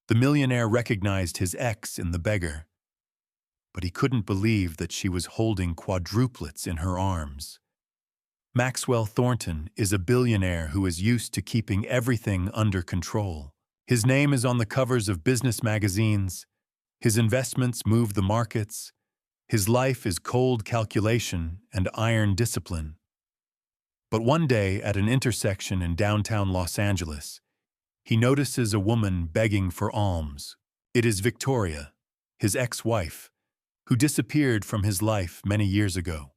The millionaire recognized his ex in the beggar, but he couldn't believe that she was holding quadruplets in her arms. Maxwell Thornton is a billionaire who is used to keeping everything under control. His name is on the covers of business magazines. His investments move the markets. His life is cold calculation and iron discipline. But one day, at an intersection in downtown Los Angeles, he notices a woman begging for alms. It is Victoria, his ex-wife, who disappeared from his life many years ago.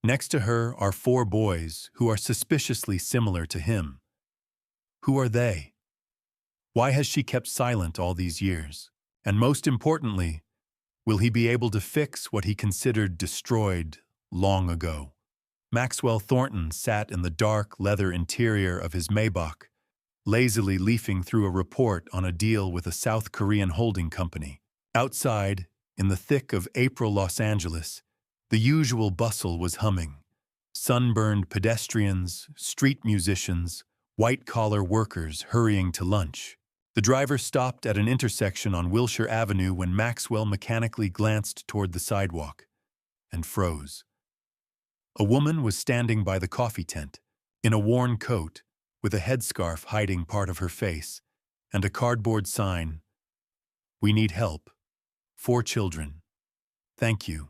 Next to her are 4 boys who are suspiciously similar to him. Who are they? Why has she kept silent all these years? And most importantly, will he be able to fix what he considered destroyed long ago? Maxwell Thornton sat in the dark leather interior of his Maybach, lazily leafing through a report on a deal with a South Korean holding company. Outside, in the thick of April Los Angeles, the usual bustle was humming. Sunburned pedestrians, street musicians, white-collar workers hurrying to lunch. The driver stopped at an intersection on Wilshire Avenue when Maxwell mechanically glanced toward the sidewalk and froze. A woman was standing by the coffee tent, in a worn coat, with a headscarf hiding part of her face, and a cardboard sign, "We need help. 4 children. Thank you."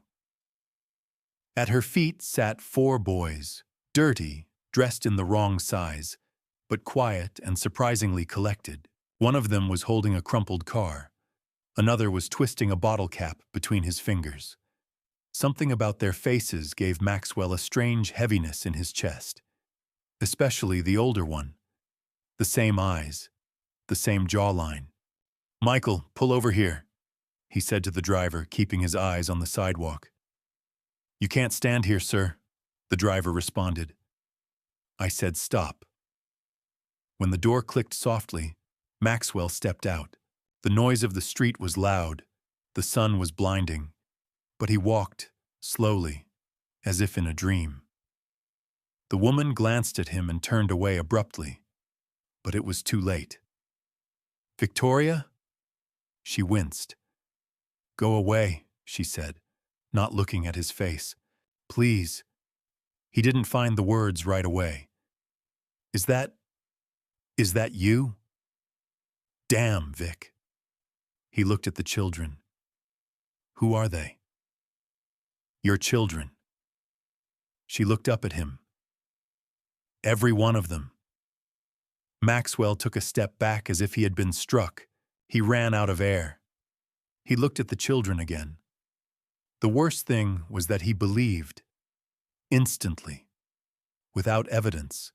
At her feet sat 4 boys, dirty, dressed in the wrong size, but quiet and surprisingly collected. One of them was holding a crumpled car. Another was twisting a bottle cap between his fingers. Something about their faces gave Maxwell a strange heaviness in his chest. Especially the older one. The same eyes, the same jawline. "Michael, pull over here," he said to the driver, keeping his eyes on the sidewalk. "You can't stand here, sir," the driver responded. "I said stop." When the door clicked softly, Maxwell stepped out. The noise of the street was loud. The sun was blinding. But he walked, slowly, as if in a dream. The woman glanced at him and turned away abruptly. But it was too late. "Victoria?" She winced. "Go away," she said, not looking at his face. "Please." He didn't find the words right away. Is that you?" "Damn, Vic." He looked at the children. "Who are they?" "Your children." She looked up at him. "Every one of them." Maxwell took a step back as if he had been struck. He ran out of air. He looked at the children again. The worst thing was that he believed. Instantly. Without evidence.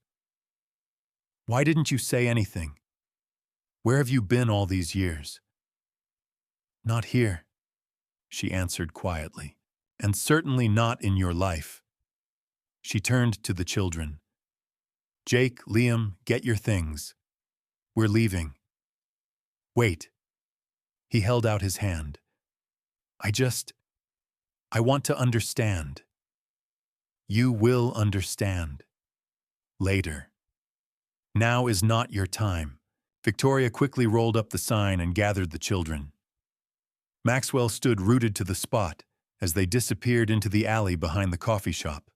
"Why didn't you say anything? Where have you been all these years?" "Not here," she answered quietly. "And certainly not in your life." She turned to the children. "Jake, Liam, get your things. We're leaving." "Wait." He held out his hand. I want to understand." "You will understand. Later. Now is not your time." Victoria quickly rolled up the sign and gathered the children. Maxwell stood rooted to the spot as they disappeared into the alley behind the coffee shop.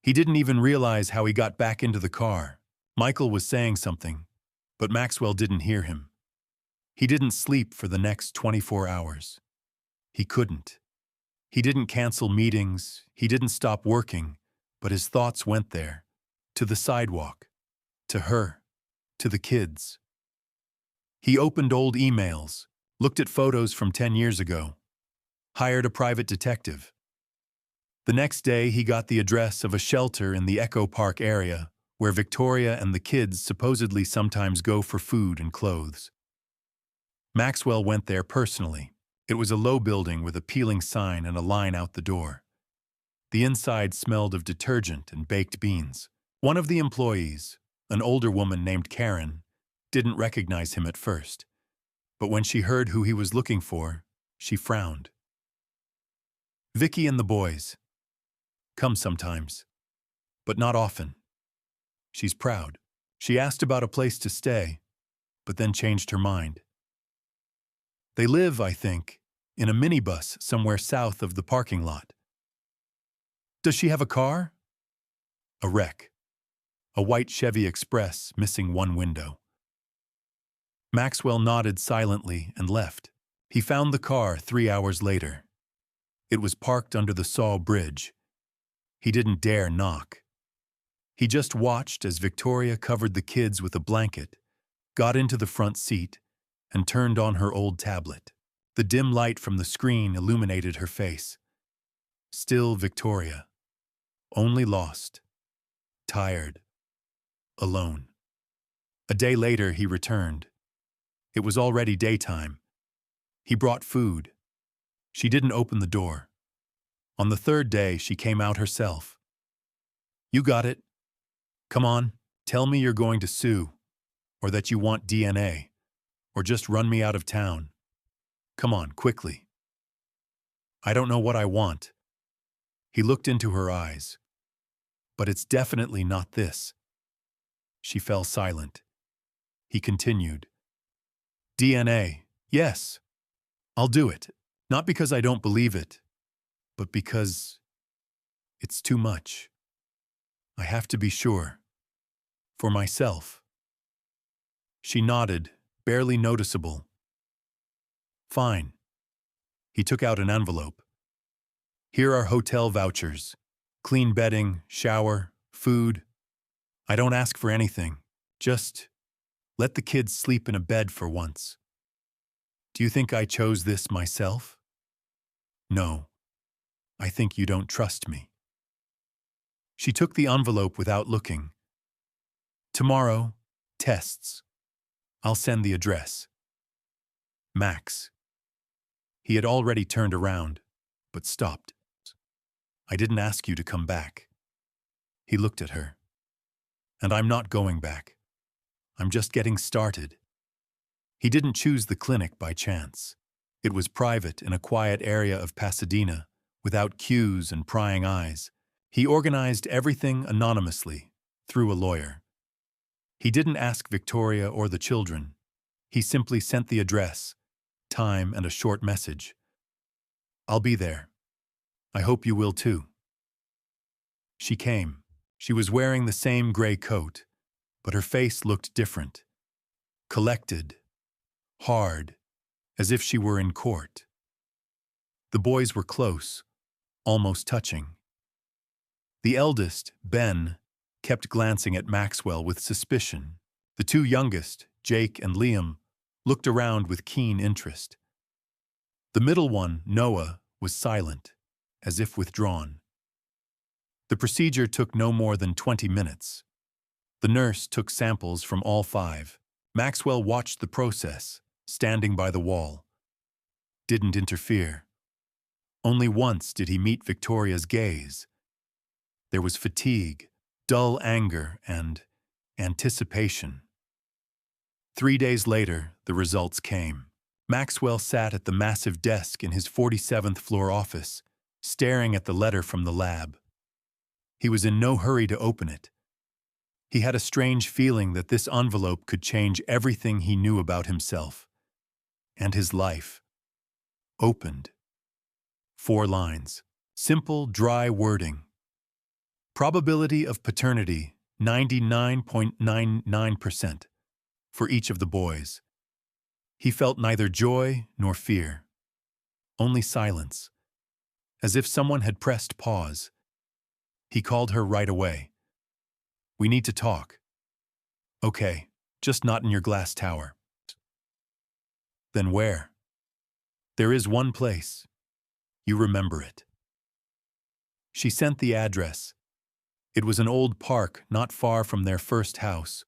He didn't even realize how he got back into the car. Michael was saying something, but Maxwell didn't hear him. He didn't sleep for the next 24 hours. He couldn't. He didn't cancel meetings, he didn't stop working, but his thoughts went there, to the sidewalk, to her, to the kids. He opened old emails, looked at photos from 10 years ago, hired a private detective. The next day, he got the address of a shelter in the Echo Park area where Victoria and the kids supposedly sometimes go for food and clothes. Maxwell went there personally. It was a low building with a peeling sign and a line out the door. The inside smelled of detergent and baked beans. One of the employees, an older woman named Karen, didn't recognize him at first. But when she heard who he was looking for, she frowned. "Vicky and the boys. Come sometimes. But not often." She's proud. She asked about a place to stay, but then changed her mind. They live, I think, in a minibus somewhere south of the parking lot. Does she have a car? A wreck. A white Chevy Express missing one window. Maxwell nodded silently and left. He found the car 3 hours later. It was parked under the Saw Bridge. He didn't dare knock. He just watched as Victoria covered the kids with a blanket, got into the front seat, and turned on her old tablet. The dim light from the screen illuminated her face. Still Victoria. Only lost. Tired. Alone. A day later he returned. It was already daytime. He brought food. She didn't open the door. On the third day, she came out herself. You got it. Come on, tell me you're going to sue, or that you want DNA, or just run me out of town. Come on, quickly. I don't know what I want. He looked into her eyes. But it's definitely not this. She fell silent. He continued. DNA, yes. I'll do it. Not because I don't believe it, but because it's too much. I have to be sure. For myself. She nodded, barely noticeable. Fine. He took out an envelope. Here are hotel vouchers. Clean bedding, shower, food. I don't ask for anything. Just let the kids sleep in a bed for once. Do you think I chose this myself? No. I think you don't trust me. She took the envelope without looking. Tomorrow, tests. I'll send the address. Max. He had already turned around, but stopped. I didn't ask you to come back. He looked at her. And I'm not going back. I'm just getting started. He didn't choose the clinic by chance. It was private in a quiet area of Pasadena, without queues and prying eyes. He organized everything anonymously, through a lawyer. He didn't ask Victoria or the children. He simply sent the address, time, and a short message. I'll be there. I hope you will too. She came. She was wearing the same gray coat, but her face looked different. Collected. Hard. As if she were in court. The boys were close, almost touching. The eldest, Ben, kept glancing at Maxwell with suspicion. The two youngest, Jake and Liam, looked around with keen interest. The middle one, Noah, was silent, as if withdrawn. The procedure took no more than 20 minutes. The nurse took samples from all 5. Maxwell watched the process, standing by the wall. Didn't interfere. Only once did he meet Victoria's gaze. There was fatigue, dull anger, and anticipation. 3 days later, the results came. Maxwell sat at the massive desk in his 47th floor office, staring at the letter from the lab. He was in no hurry to open it. He had a strange feeling that this envelope could change everything he knew about himself and his life. Opened. 4 lines. Simple, dry wording. Probability of paternity, 99.99% for each of the boys. He felt neither joy nor fear. Only silence. As if someone had pressed pause. He called her right away. We need to talk. Okay, just not in your glass tower. Then where? There is one place. You remember it. She sent the address. It was an old park not far from their first house,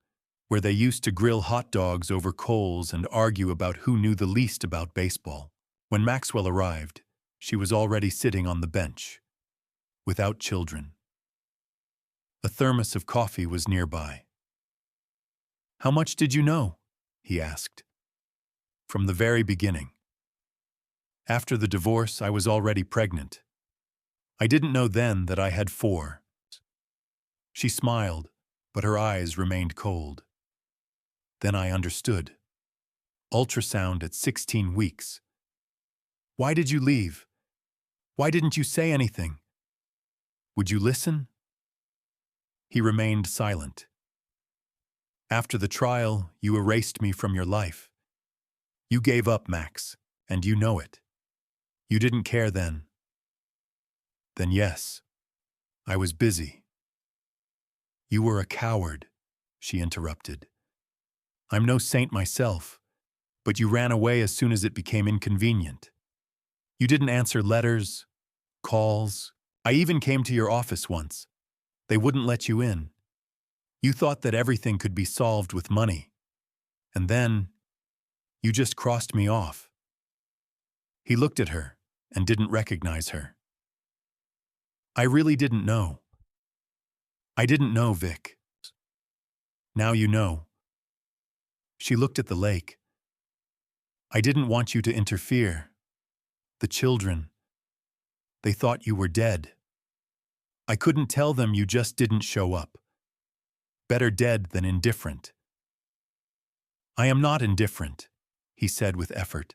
where they used to grill hot dogs over coals and argue about who knew the least about baseball. When Maxwell arrived, she was already sitting on the bench, without children. A thermos of coffee was nearby. How much did you know? He asked. From the very beginning. After the divorce, I was already pregnant. I didn't know then that I had 4. She smiled, but her eyes remained cold. Then I understood. ultrasound at 16 weeks. Why did you leave? Why didn't you say anything? Would you listen? He remained silent. After the trial, you erased me from your life. You gave up, Max, and you know it. You didn't care then. Then yes, I was busy. You were a coward, she interrupted. I'm no saint myself, but you ran away as soon as it became inconvenient. You didn't answer letters, calls. I even came to your office once. They wouldn't let you in. You thought that everything could be solved with money. And then, you just crossed me off. He looked at her and didn't recognize her. I really didn't know. I didn't know, Vic. Now you know. She looked at the lake. I didn't want you to interfere. The children, they thought you were dead. I couldn't tell them you just didn't show up. Better dead than indifferent. I am not indifferent, he said with effort.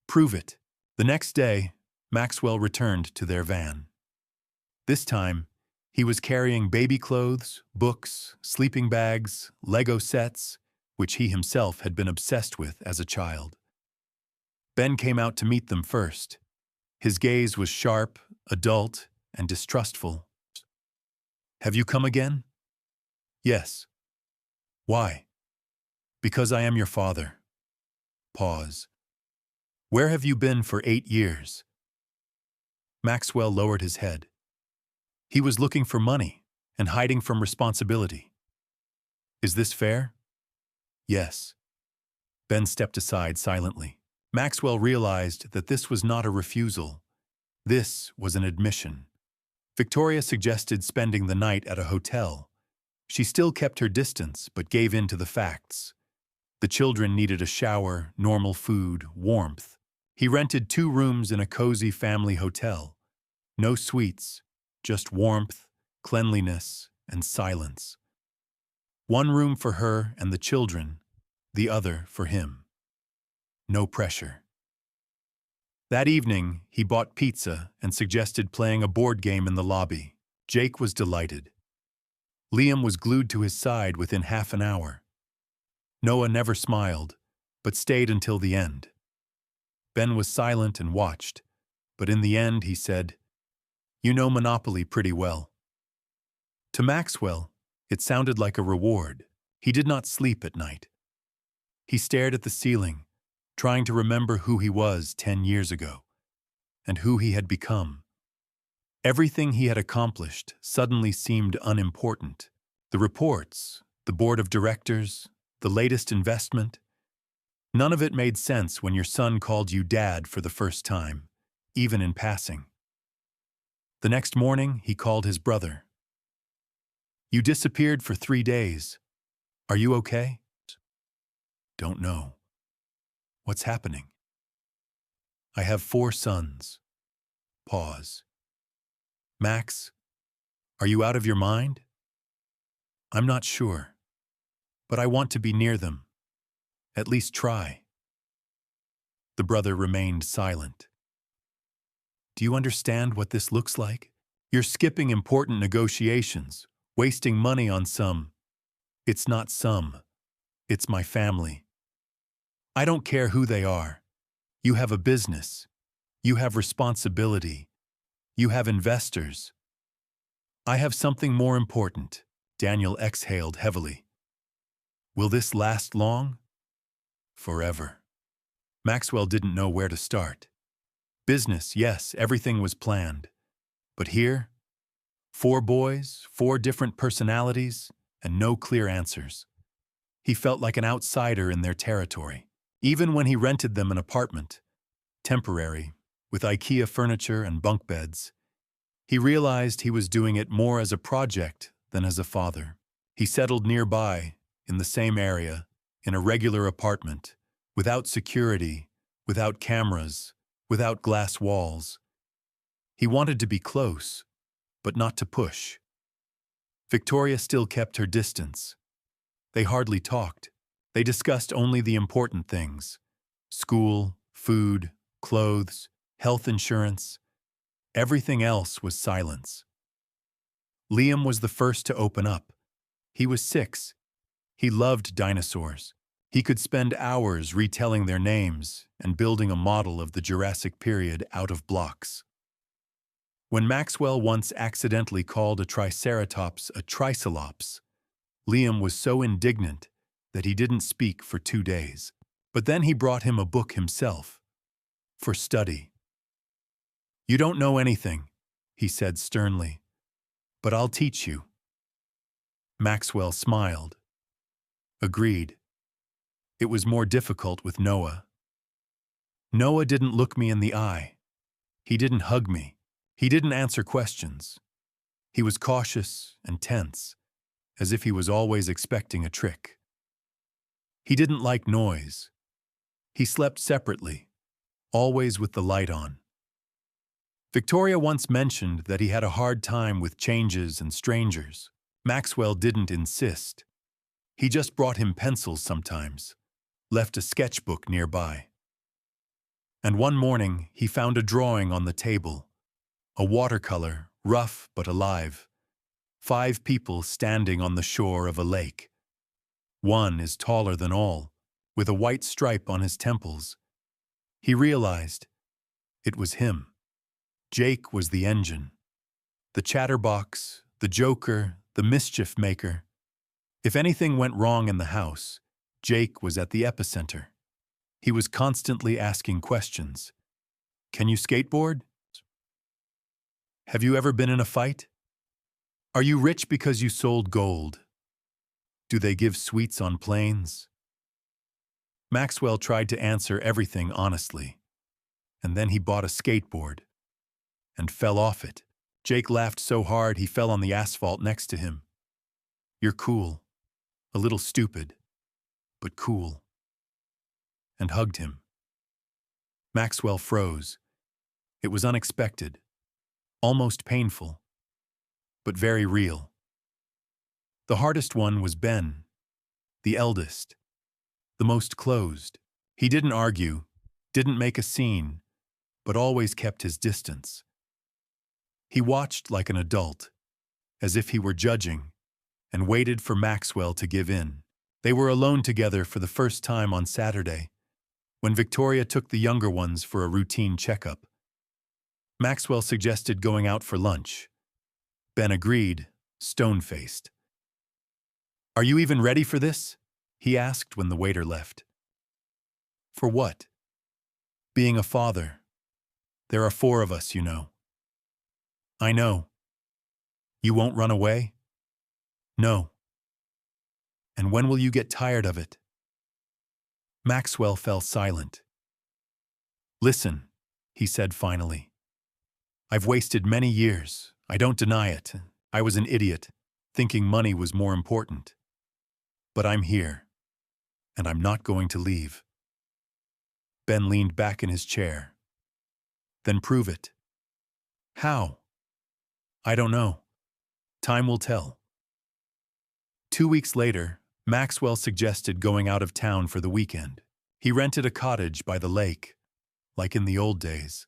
Prove it. The next day, Maxwell returned to their van. This time, he was carrying baby clothes, books, sleeping bags, Lego sets, which he himself had been obsessed with as a child. Ben came out to meet them first. His gaze was sharp, adult, and distrustful. Have you come again? Yes. Why? Because I am your father. Pause. Where have you been for 8 years? Maxwell lowered his head. He was looking for money and hiding from responsibility. Is this fair? Yes. Ben stepped aside silently. Maxwell realized that this was not a refusal. This was an admission. Victoria suggested spending the night at a hotel. She still kept her distance, but gave in to the facts. The children needed a shower, normal food, warmth. He rented 2 rooms in a cozy family hotel. No suites, just warmth, cleanliness, and silence. 1 room for her and the children, the other for him. No pressure. That evening, he bought pizza and suggested playing a board game in the lobby. Jake was delighted. Liam was glued to his side within half an hour. Noah never smiled, but stayed until the end. Ben was silent and watched, but in the end he said, "You know Monopoly pretty well." To Maxwell, it sounded like a reward. He did not sleep at night. He stared at the ceiling, trying to remember who he was 10 years ago, and who he had become. Everything he had accomplished suddenly seemed unimportant. The reports, the board of directors, the latest investment. None of it made sense when your son called you dad for the first time, even in passing. The next morning, he called his brother. You disappeared for 3 days. Are you okay? Don't know. What's happening? I have 4 sons. Pause. Max, are you out of your mind? I'm not sure, but I want to be near them. At least try. The brother remained silent. Do you understand what this looks like? You're skipping important negotiations, wasting money on some. It's not some. It's my family. I don't care who they are. You have a business. You have responsibility. You have investors. I have something more important. Daniel exhaled heavily. Will this last long? Forever. Maxwell didn't know where to start. Business, yes, everything was planned. But here, 4 boys, 4 different personalities, and no clear answers. He felt like an outsider in their territory. Even when he rented them an apartment, temporary, with IKEA furniture and bunk beds, he realized he was doing it more as a project than as a father. He settled nearby, in the same area, in a regular apartment, without security, without cameras, without glass walls. He wanted to be close, but not to push. Victoria still kept her distance. They hardly talked. They discussed only the important things: school, food, clothes, health insurance. Everything else was silence. Liam was the first to open up. He was 6. He loved dinosaurs. He could spend hours retelling their names and building a model of the Jurassic period out of blocks. When Maxwell once accidentally called a triceratops a tricelops, Liam was so indignant that he didn't speak for 2 days. But then he brought him a book himself, for study. "You don't know anything," he said sternly, "but I'll teach you." Maxwell smiled. Agreed. It was more difficult with Noah. Noah didn't look me in the eye. He didn't hug me. He didn't answer questions. He was cautious and tense, as if he was always expecting a trick. He didn't like noise. He slept separately, always with the light on. Victoria once mentioned that he had a hard time with changes and strangers. Maxwell didn't insist. He just brought him pencils sometimes, left a sketchbook nearby. And one morning, he found a drawing on the table, a watercolor, rough but alive. 5 people standing on the shore of a lake. One is taller than all, with a white stripe on his temples. He realized it was him. Jake was the engine, the chatterbox, the joker, the mischief maker. If anything went wrong in the house, Jake was at the epicenter. He was constantly asking questions. "Can you skateboard? Have you ever been in a fight? Are you rich because you sold gold? Do they give sweets on planes?" Maxwell tried to answer everything honestly, and then he bought a skateboard and fell off it. Jake laughed so hard he fell on the asphalt next to him. "You're cool. A little stupid, but cool," and hugged him. Maxwell froze. It was unexpected, almost painful, but very real. The hardest one was Ben, the eldest, the most closed. He didn't argue, didn't make a scene, but always kept his distance. He watched like an adult, as if he were judging, and waited for Maxwell to give in. They were alone together for the first time on Saturday, when Victoria took the younger ones for a routine checkup. Maxwell suggested going out for lunch. Ben agreed, stone-faced. "Are you even ready for this?" he asked when the waiter left. "For what?" "Being a father. There are 4 of us, you know." "I know." "You won't run away?" "No." "And when will you get tired of it?" Maxwell fell silent. "Listen," he said finally. "I've wasted many years. I don't deny it. I was an idiot, thinking money was more important. But I'm here, and I'm not going to leave." Ben leaned back in his chair. "Then prove it." "How?" "I don't know. Time will tell." 2 weeks later, Maxwell suggested going out of town for the weekend. He rented a cottage by the lake, like in the old days.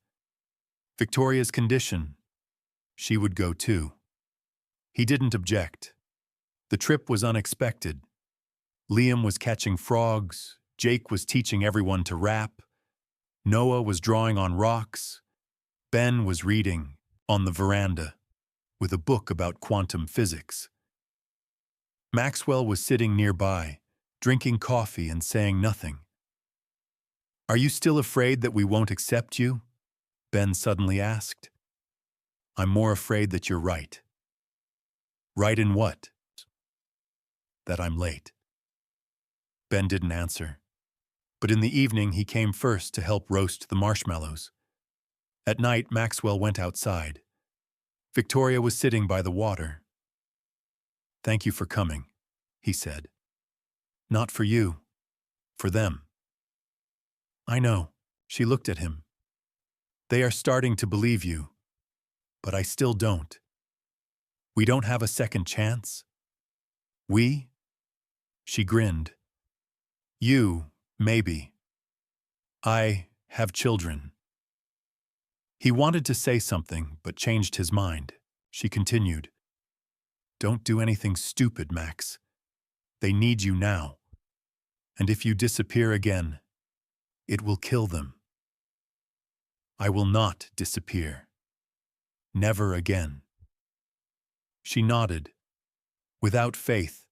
Victoria's condition. She would go too. He didn't object. The trip was unexpected. Liam was catching frogs, Jake was teaching everyone to rap, Noah was drawing on rocks, Ben was reading on the veranda with a book about quantum physics. Maxwell was sitting nearby, drinking coffee and saying nothing. "Are you still afraid that we won't accept you?" Ben suddenly asked. "I'm more afraid that you're right." "Right in what?" "That I'm late." Ben didn't answer, but in the evening he came first to help roast the marshmallows. At night, Maxwell went outside. Victoria was sitting by the water. "Thank you for coming," he said. "Not for you, for them." "I know." She looked at him. "They are starting to believe you, but I still don't. We don't have a second chance." "We?" She grinned. You, maybe. I have children. He wanted to say something, but changed his mind. She continued, Don't do anything stupid, Max. They need you now. And if you disappear again, it will kill them. I will not disappear. Never again. She nodded, without faith,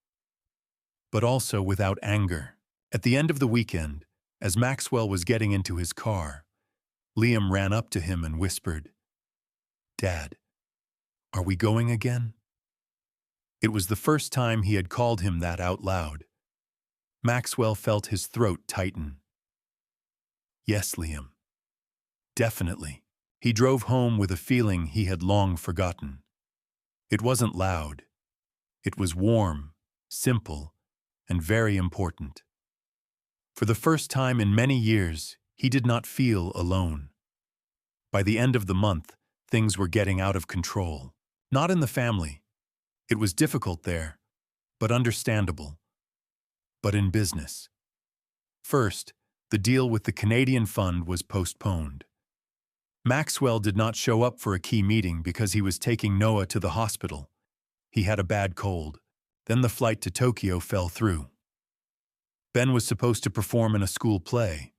but also without anger. At the end of the weekend, as Maxwell was getting into his car, Liam ran up to him and whispered, Dad, are we going again? It was the first time he had called him that out loud. Maxwell felt his throat tighten. Yes, Liam. Definitely. He drove home with a feeling he had long forgotten. It wasn't loud. It was warm, simple, and very important. For the first time in many years, he did not feel alone. By the end of the month, things were getting out of control. Not in the family. It was difficult there, but understandable. But in business. First, the deal with the Canadian fund was postponed. Maxwell did not show up for a key meeting because he was taking Noah to the hospital. He had a bad cold. Then the flight to Tokyo fell through. Ben was supposed to perform in a school play,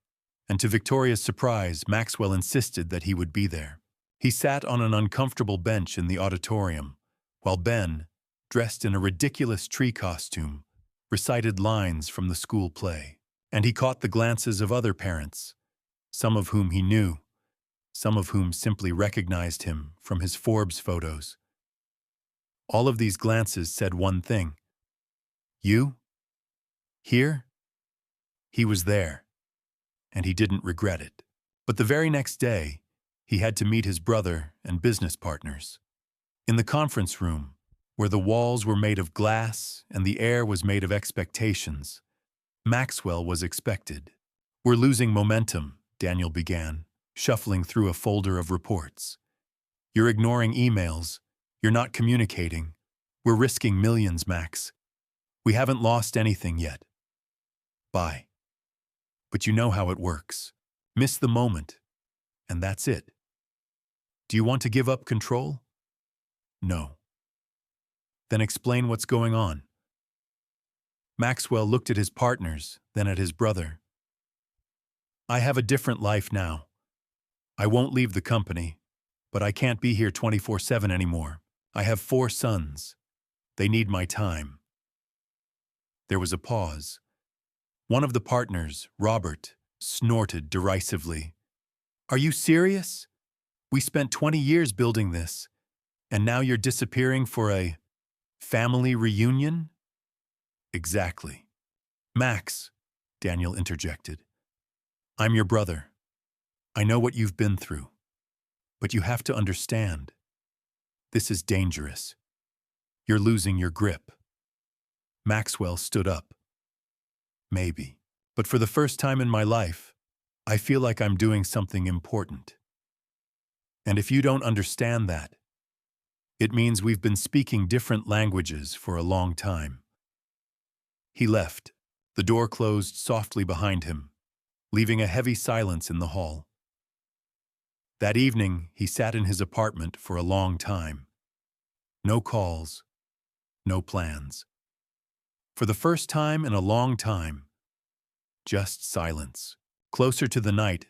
and to Victoria's surprise, Maxwell insisted that he would be there. He sat on an uncomfortable bench in the auditorium, while Ben, dressed in a ridiculous tree costume, recited lines from the school play. And he caught the glances of other parents, some of whom he knew, some of whom simply recognized him from his Forbes photos. All of these glances said one thing. You? Here? He was there, and he didn't regret it. But the very next day, he had to meet his brother and business partners. In the conference room, where the walls were made of glass and the air was made of expectations, Maxwell was expected. We're losing momentum, Daniel began, shuffling through a folder of reports. You're ignoring emails. You're not communicating. We're risking millions, Max. We haven't lost anything yet. Bye. But you know how it works. Miss the moment, and that's it. Do you want to give up control? No. Then explain what's going on. Maxwell looked at his partners, then at his brother. I have a different life now. I won't leave the company, but I can't be here 24/7 anymore. I have 4 sons. They need my time. There was a pause. One of the partners, Robert, snorted derisively. Are you serious? We spent 20 years building this, and now you're disappearing for a family reunion? Exactly. Max, Daniel interjected. I'm your brother. I know what you've been through. But you have to understand. This is dangerous. You're losing your grip. Maxwell stood up. Maybe. But for the first time in my life, I feel like I'm doing something important. And if you don't understand that, it means we've been speaking different languages for a long time. He left. The door closed softly behind him, leaving a heavy silence in the hall. That evening, he sat in his apartment for a long time. No calls, no plans. For the first time in a long time, just silence. Closer to the night,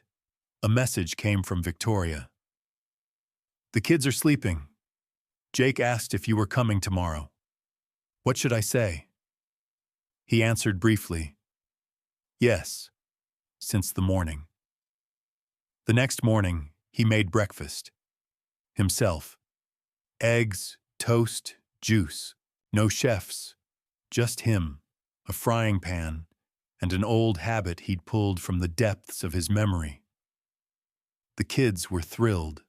a message came from Victoria. The kids are sleeping. Jake asked if you were coming tomorrow. What should I say? He answered briefly, yes, since the morning. The next morning, he made breakfast. Himself. Eggs, toast, juice. No chefs. Just him, a frying pan, and an old habit he'd pulled from the depths of his memory. The kids were thrilled.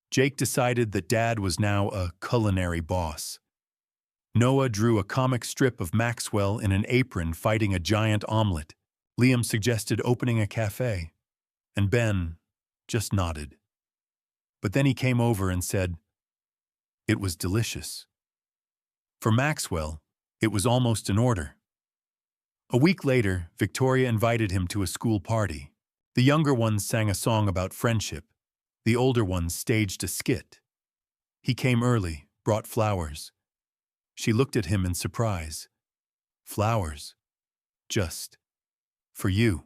Jake decided that Dad was now a culinary boss. Noah drew a comic strip of Maxwell in an apron fighting a giant omelet. Liam suggested opening a cafe, and Ben just nodded. But then he came over and said, it was delicious. For Maxwell, it was almost an order. A week later, Victoria invited him to a school party. The younger ones sang a song about friendship. The older ones staged a skit. He came early, brought flowers. She looked at him in surprise. Flowers? Just for you.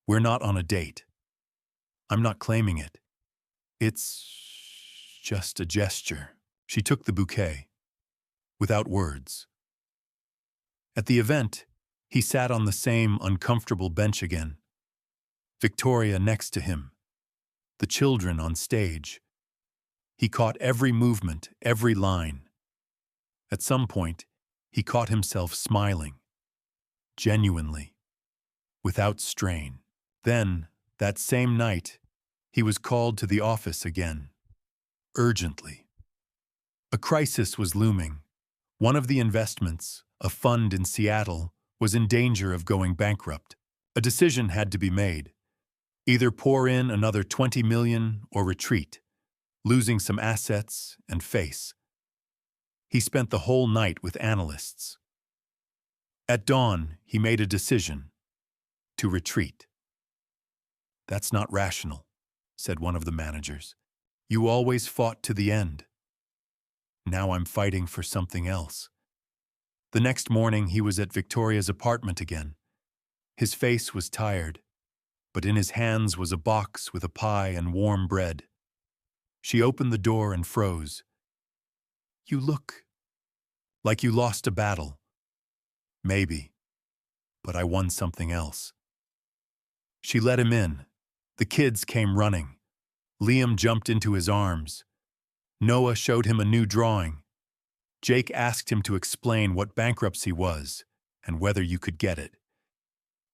We're not on a date. I'm not claiming it. It's just a gesture. She took the bouquet, without words. At the event, he sat on the same uncomfortable bench again. Victoria next to him. The children on stage. He caught every movement, every line. At some point, he caught himself smiling. Genuinely. Without strain. Then, that same night, he was called to the office again. Urgently. A crisis was looming. One of the investments, a fund in Seattle, was in danger of going bankrupt. A decision had to be made. Either pour in another 20 million or retreat, losing some assets and face. He spent the whole night with analysts. At dawn, he made a decision to retreat. That's not rational, said one of the managers. You always fought to the end. Now I'm fighting for something else. The next morning, he was at Victoria's apartment again. His face was tired, but in his hands was a box with a pie and warm bread. She opened the door and froze. You look like you lost a battle. Maybe, but I won something else. She let him in. The kids came running. Liam jumped into his arms. Noah showed him a new drawing. Jake asked him to explain what bankruptcy was and whether you could get it.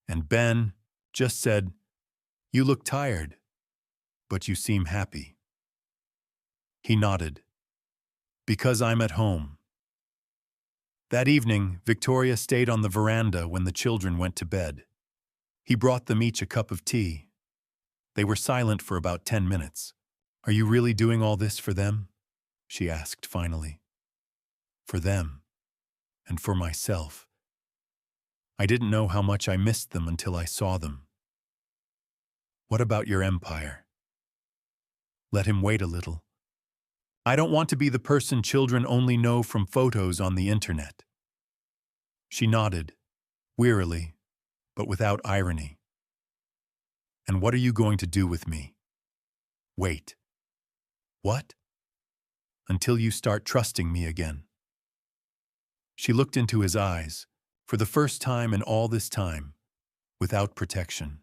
And Ben just said, You look tired, but you seem happy. He nodded. Because I'm at home. That evening, Victoria stayed on the veranda when the children went to bed. He brought them each a cup of tea. They were silent for about 10 minutes. Are you really doing all this for them? She asked finally. For them, and for myself. I didn't know how much I missed them until I saw them. What about your empire? Let him wait a little. I don't want to be the person children only know from photos on the internet. She nodded, wearily, but without irony. And what are you going to do with me? Wait. What? Until you start trusting me again. She looked into his eyes, for the first time in all this time, without protection.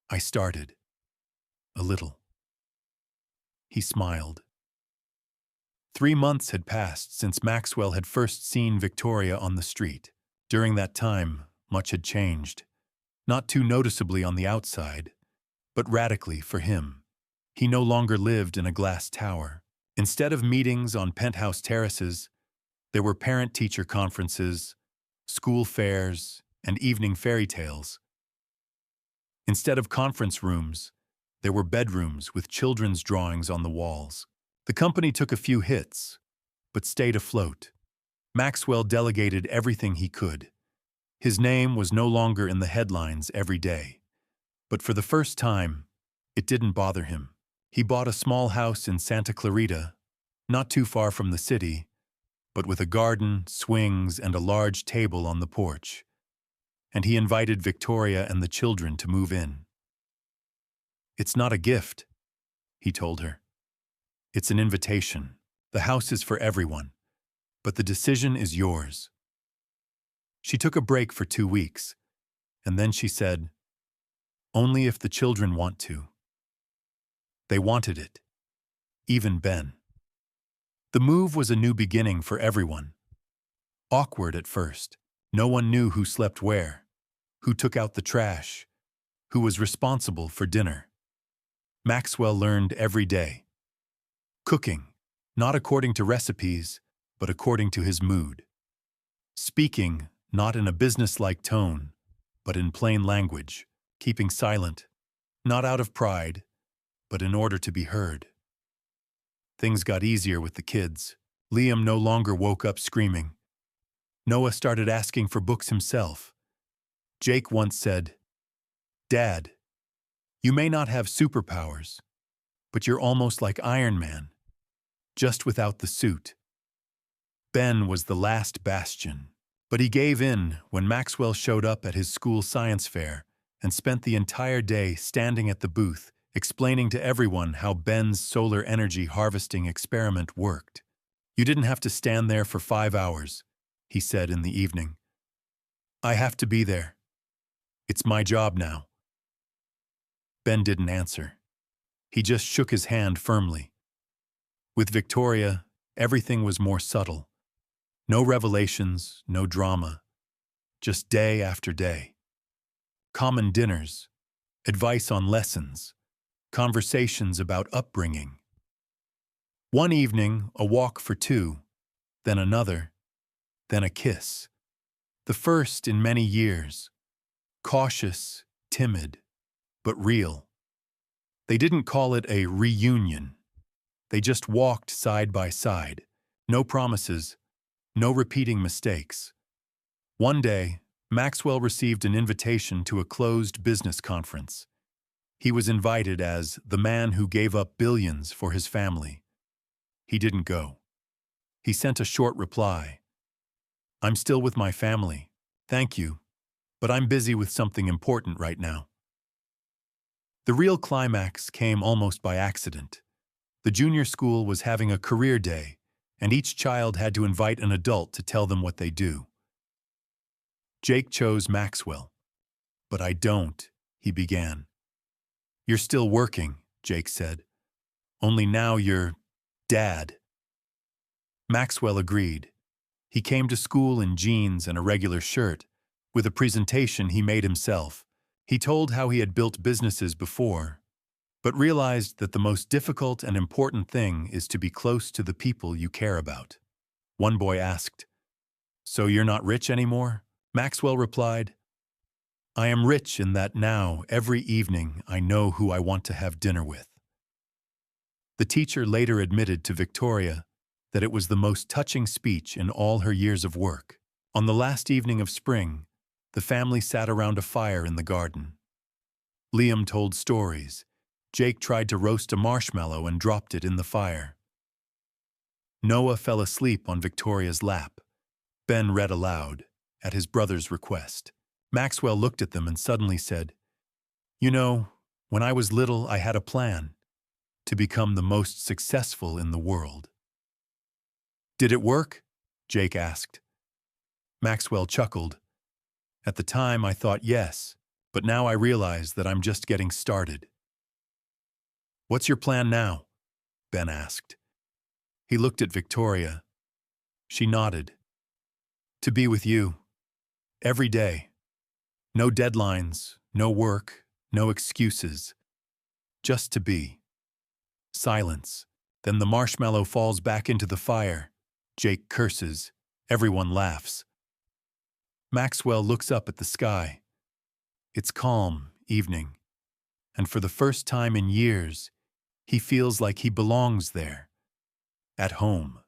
I started. A little. He smiled. 3 months had passed since Maxwell had first seen Victoria on the street. During that time, much had changed. Not too noticeably on the outside, but radically for him. He no longer lived in a glass tower. Instead of meetings on penthouse terraces, there were parent-teacher conferences, school fairs, and evening fairy tales. Instead of conference rooms, there were bedrooms with children's drawings on the walls. The company took a few hits, but stayed afloat. Maxwell delegated everything he could. His name was no longer in the headlines every day. But for the first time, it didn't bother him. He bought a small house in Santa Clarita, not too far from the city, but with a garden, swings, and a large table on the porch. And he invited Victoria and the children to move in. It's not a gift, he told her. It's an invitation. The house is for everyone, but the decision is yours. She took a break for 2 weeks, and then she said, Only if the children want to. They wanted it. Even Ben. The move was a new beginning for everyone. Awkward at first. No one knew who slept where, who took out the trash, who was responsible for dinner. Maxwell learned every day. Cooking, not according to recipes, but according to his mood. Speaking, not in a business-like tone, but in plain language. Keeping silent, not out of pride, but in order to be heard. Things got easier with the kids. Liam no longer woke up screaming. Noah started asking for books himself. Jake once said, "Dad, you may not have superpowers, but you're almost like Iron Man, just without the suit." Ben was the last bastion, but he gave in when Maxwell showed up at his school science fair and spent the entire day standing at the booth, explaining to everyone how Ben's solar energy harvesting experiment worked. "You didn't have to stand there for 5 hours," he said in the evening. "I have to be there. It's my job now." Ben didn't answer. He just shook his hand firmly. With Victoria, everything was more subtle. No revelations, no drama. Just day after day. Common dinners, advice on lessons, conversations about upbringing. One evening, a walk for two, then another, then a kiss. The first in many years. Cautious, timid, but real. They didn't call it a reunion. They just walked side by side. No promises, no repeating mistakes. One day, Maxwell received an invitation to a closed business conference. He was invited as the man who gave up billions for his family. He didn't go. He sent a short reply. "I'm still with my family. Thank you, but I'm busy with something important right now." The real climax came almost by accident. The junior school was having a career day, and each child had to invite an adult to tell them what they do. Jake chose Maxwell. "But I don't," he began. "You're still working," Jake said. "Only now you're Dad." Maxwell agreed. He came to school in jeans and a regular shirt, with a presentation he made himself. He told how he had built businesses before, but realized that the most difficult and important thing is to be close to the people you care about. One boy asked, "So you're not rich anymore?" Maxwell replied, "I am rich in that now, every evening, I know who I want to have dinner with." The teacher later admitted to Victoria that it was the most touching speech in all her years of work. On the last evening of spring, the family sat around a fire in the garden. Liam told stories. Jake tried to roast a marshmallow and dropped it in the fire. Noah fell asleep on Victoria's lap. Ben read aloud, at his brother's request. Maxwell looked at them and suddenly said, "You know, when I was little, I had a plan to become the most successful in the world." "Did it work?" Jake asked. Maxwell chuckled. "At the time, I thought yes, but now I realize that I'm just getting started." "What's your plan now?" Ben asked. He looked at Victoria. She nodded. "To be with you. Every day. No deadlines, no work, no excuses. Just to be." Silence. Then the marshmallow falls back into the fire. Jake curses. Everyone laughs. Maxwell looks up at the sky. It's calm, evening, and for the first time in years, he feels like he belongs there, at home.